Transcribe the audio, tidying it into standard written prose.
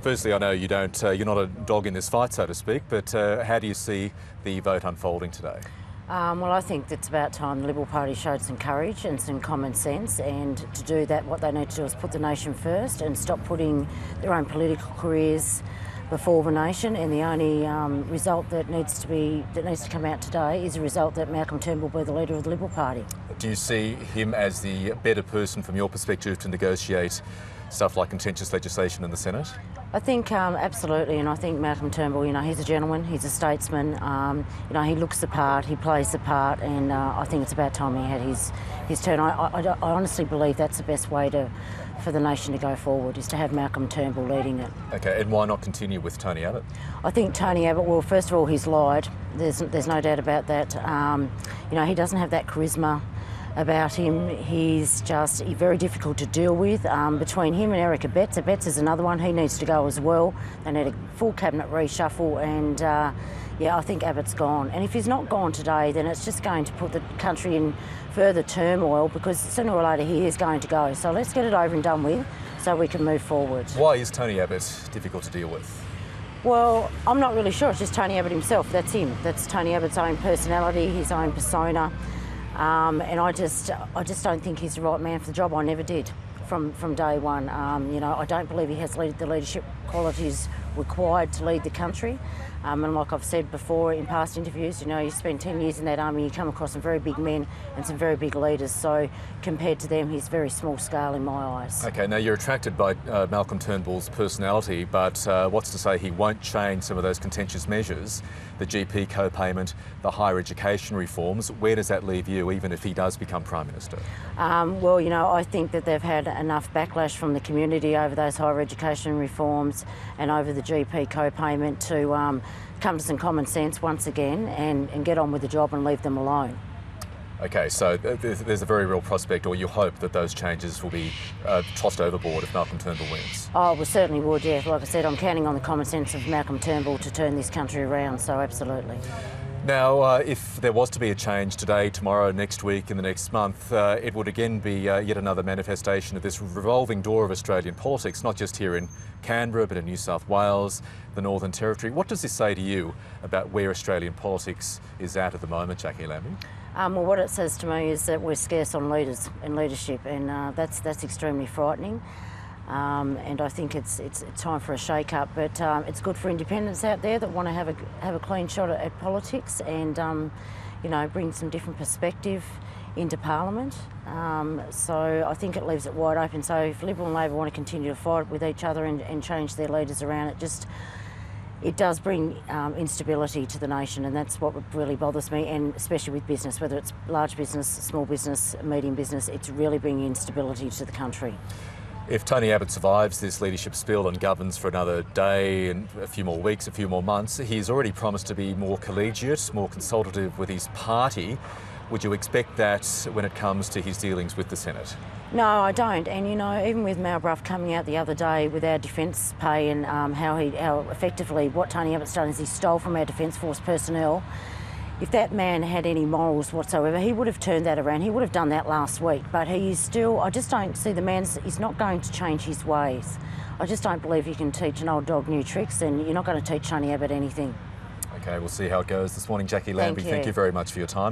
Firstly, I know you don't, you're not a dog in this fight, so to speak, but how do you see the vote unfolding today? Well, I think it's about time the Liberal Party showed some courage and some common sense, and to do that what they need to do is put the nation first and stop putting their own political careers before the nation. And the only result that needs to come out today is a result that Malcolm Turnbull will be the leader of the Liberal Party. Do you see him as the better person from your perspective to negotiate stuff like contentious legislation in the Senate? I think absolutely, and I think Malcolm Turnbull, he's a gentleman, he's a statesman, he looks the part, he plays the part, and I think it's about time he had his turn. I honestly believe that's the best way for the nation to go forward, is to have Malcolm Turnbull leading it. Okay, and why not continue with Tony Abbott? I think Tony Abbott, well, first of all, he's lied. There's no doubt about that. He doesn't have that charisma about him. He's just very difficult to deal with. Between him and Eric Abbott is another one. He needs to go as well. They need a full cabinet reshuffle, and I think Abbott's gone. And if he's not gone today, then it's just going to put the country in further turmoil, because sooner or later he is going to go. So let's get it over and done with so we can move forward. Why is Tony Abbott difficult to deal with? Well, I'm not really sure. It's just Tony Abbott himself. That's him. That's Tony Abbott's own personality, his own persona. And I just don't think he's the right man for the job. I never did from day one. I don't believe he has the leadership qualities required to lead the country. And like I've said before in past interviews, you spend 10 years in that army, you come across some very big men and some very big leaders. So compared to them, he's very small scale in my eyes. Okay, now you're attracted by Malcolm Turnbull's personality, but what's to say he won't change some of those contentious measures, the GP co-payment, the higher education reforms? Where does that leave you, even if he does become Prime Minister? I think that they've had enough backlash from the community over those higher education reforms and over the GP co-payment to come to some common sense once again and get on with the job and leave them alone. Okay, so there's a very real prospect, or you hope, that those changes will be tossed overboard if Malcolm Turnbull wins? Oh, we certainly would, yeah. Like I said, I'm counting on the common sense of Malcolm Turnbull to turn this country around, so absolutely. Now, if there was to be a change today, tomorrow, next week, in the next month, it would again be yet another manifestation of this revolving door of Australian politics, not just here in Canberra, but in New South Wales, the Northern Territory. What does this say to you about where Australian politics is at the moment, Jackie Lambie? Well, what it says to me is that we're scarce on leaders and leadership, and that's extremely frightening. And I think it's time for a shake-up, but it's good for independents out there that want to have a clean shot at politics and bring some different perspective into Parliament. So I think it leaves it wide open. So if Liberal and Labor want to continue to fight with each other and change their leaders around, it does bring instability to the nation, and that's what really bothers me, and especially with business, whether it's large business, small business, medium business, it's really bringing instability to the country. If Tony Abbott survives this leadership spill and governs for another day and a few more weeks, a few more months, he's already promised to be more collegiate, more consultative with his party. Would you expect that when it comes to his dealings with the Senate? No, I don't. And even with Mal Brough coming out the other day with our defence pay and how effectively what Tony Abbott's done is he stole from our Defence Force personnel. If that man had any morals whatsoever, he would have turned that around. He would have done that last week. But he is still, I just don't see he's not going to change his ways. I just don't believe you can teach an old dog new tricks, and you're not going to teach Tony Abbott anything. Okay, we'll see how it goes this morning. Jackie Lambie, thank you very much for your time.